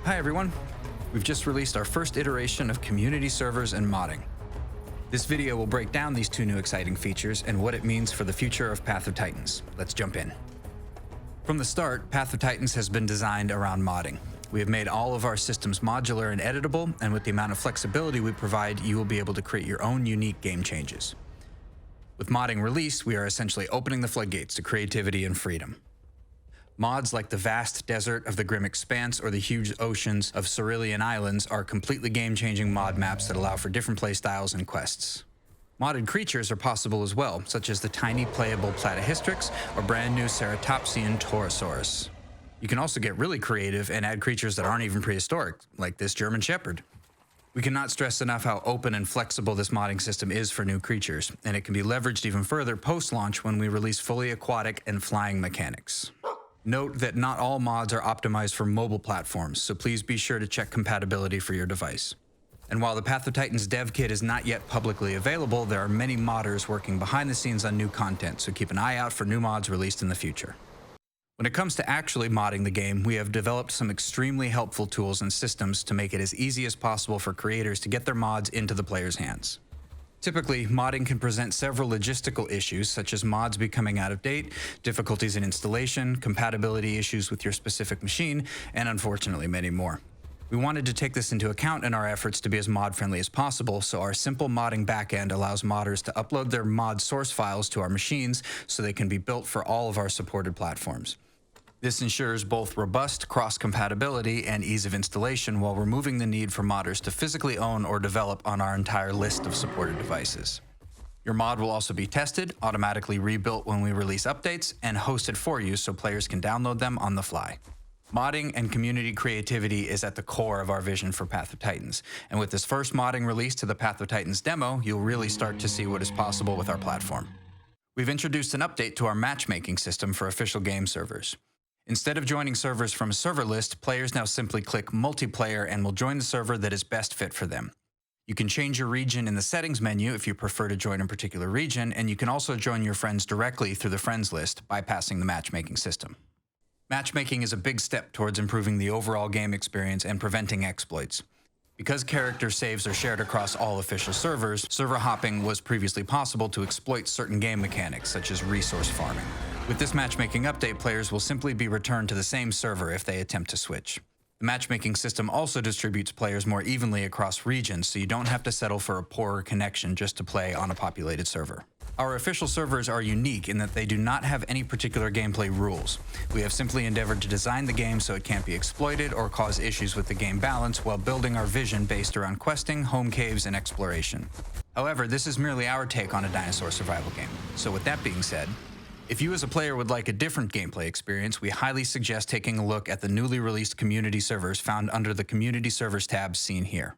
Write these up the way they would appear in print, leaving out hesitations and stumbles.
Hi everyone. We've just released our first iteration of community servers and modding. This video will break down these two new exciting features and what it means for the future of Path of Titans. Let's jump in. From the start, Path of Titans has been designed around modding. We have made all of our systems modular and editable, and with the amount of flexibility we provide, you will be able to create your own unique game changes. With modding released, we are essentially opening the floodgates to creativity and freedom. Mods like the vast desert of the Grim Expanse or the huge oceans of Cerulean Islands are completely game-changing mod maps that allow for different playstyles and quests. Modded creatures are possible as well, such as the tiny playable Platyhystrix or brand new Ceratopsian Torosaurus. You can also get really creative and add creatures that aren't even prehistoric, like this German Shepherd. We cannot stress enough how open and flexible this modding system is for new creatures, and it can be leveraged even further post-launch when we release fully aquatic and flying mechanics. Note that not all mods are optimized for mobile platforms, so please be sure to check compatibility for your device. And while the Path of Titans dev kit is not yet publicly available, there are many modders working behind the scenes on new content, so keep an eye out for new mods released in the future. When it comes to actually modding the game, we have developed some extremely helpful tools and systems to make it as easy as possible for creators to get their mods into the players' hands. Typically, modding can present several logistical issues, such as mods becoming out of date, difficulties in installation, compatibility issues with your specific machine, and unfortunately many more. We wanted to take this into account in our efforts to be as mod-friendly as possible, so our simple modding backend allows modders to upload their mod source files to our machines so they can be built for all of our supported platforms. This ensures both robust cross-compatibility and ease of installation while removing the need for modders to physically own or develop on our entire list of supported devices. Your mod will also be tested, automatically rebuilt when we release updates, and hosted for you so players can download them on the fly. Modding and community creativity is at the core of our vision for Path of Titans, and with this first modding release to the Path of Titans demo, you'll really start to see what is possible with our platform. We've introduced an update to our matchmaking system for official game servers. Instead of joining servers from a server list, players now simply click multiplayer and will join the server that is best fit for them. You can change your region in the settings menu if you prefer to join a particular region, and you can also join your friends directly through the friends list, bypassing the matchmaking system. Matchmaking is a big step towards improving the overall game experience and preventing exploits. Because character saves are shared across all official servers, server hopping was previously possible to exploit certain game mechanics, such as resource farming. With this matchmaking update, players will simply be returned to the same server if they attempt to switch. The matchmaking system also distributes players more evenly across regions, so you don't have to settle for a poorer connection just to play on a populated server. Our official servers are unique in that they do not have any particular gameplay rules. We have simply endeavored to design the game so it can't be exploited or cause issues with the game balance while building our vision based around questing, home caves, and exploration. However, this is merely our take on a dinosaur survival game. So with that being said, if you as a player would like a different gameplay experience, we highly suggest taking a look at the newly released community servers found under the Community Servers tab seen here.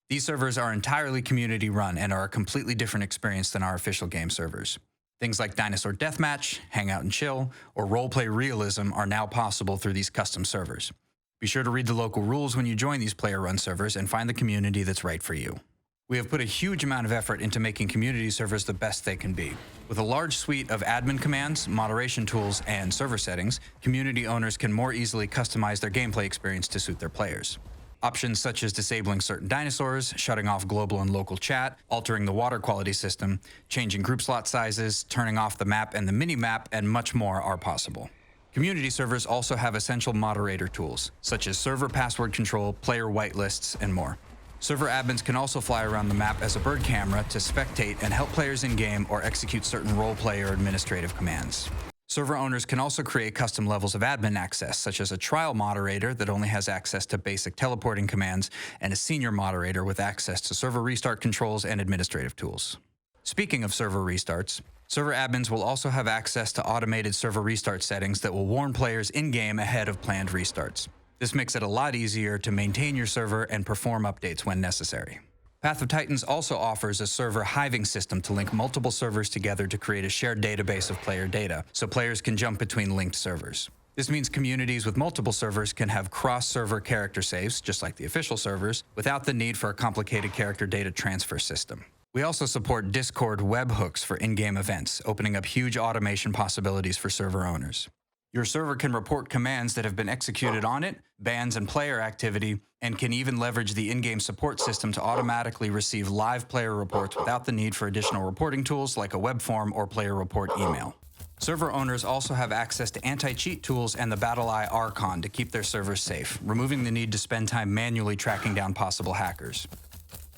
These servers are entirely community run and are a completely different experience than our official game servers. Things like Dinosaur Deathmatch, Hangout and Chill, or Roleplay Realism are now possible through these custom servers. Be sure to read the local rules when you join these player-run servers and find the community that's right for you. We have put a huge amount of effort into making community servers the best they can be. With a large suite of admin commands, moderation tools, and server settings, community owners can more easily customize their gameplay experience to suit their players. Options such as disabling certain dinosaurs, shutting off global and local chat, altering the water quality system, changing group slot sizes, turning off the map and the mini-map, and much more are possible. Community servers also have essential moderator tools, such as server password control, player whitelists, and more. Server admins can also fly around the map as a bird camera to spectate and help players in-game or execute certain roleplay or administrative commands. Server owners can also create custom levels of admin access, such as a trial moderator that only has access to basic teleporting commands, and a senior moderator with access to server restart controls and administrative tools. Speaking of server restarts, server admins will also have access to automated server restart settings that will warn players in-game ahead of planned restarts. This makes it a lot easier to maintain your server and perform updates when necessary. Path of Titans also offers a server hiving system to link multiple servers together to create a shared database of player data, so players can jump between linked servers. This means communities with multiple servers can have cross-server character saves, just like the official servers, without the need for a complicated character data transfer system. We also support Discord webhooks for in-game events, opening up huge automation possibilities for server owners. Your server can report commands that have been executed on it, bans and player activity, and can even leverage the in-game support system to automatically receive live player reports without the need for additional reporting tools like a web form or player report email. Server owners also have access to anti-cheat tools and the BattlEye Archon to keep their servers safe, removing the need to spend time manually tracking down possible hackers.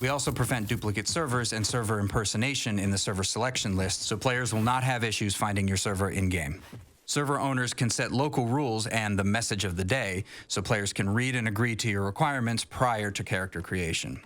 We also prevent duplicate servers and server impersonation in the server selection list, so players will not have issues finding your server in-game. Server owners can set local rules and the message of the day, so players can read and agree to your requirements prior to character creation.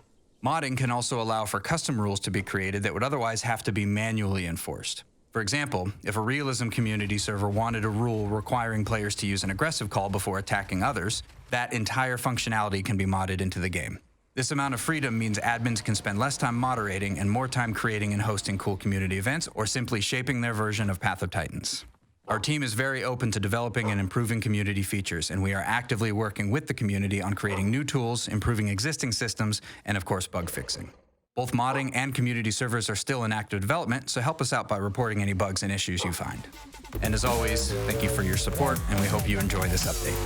Modding can also allow for custom rules to be created that would otherwise have to be manually enforced. For example, if a Realism community server wanted a rule requiring players to use an aggressive call before attacking others, that entire functionality can be modded into the game. This amount of freedom means admins can spend less time moderating and more time creating and hosting cool community events or simply shaping their version of Path of Titans. Our team is very open to developing and improving community features, and we are actively working with the community on creating new tools, improving existing systems, and of course, bug fixing. Both modding and community servers are still in active development, so help us out by reporting any bugs and issues you find. And as always, thank you for your support, and we hope you enjoy this update.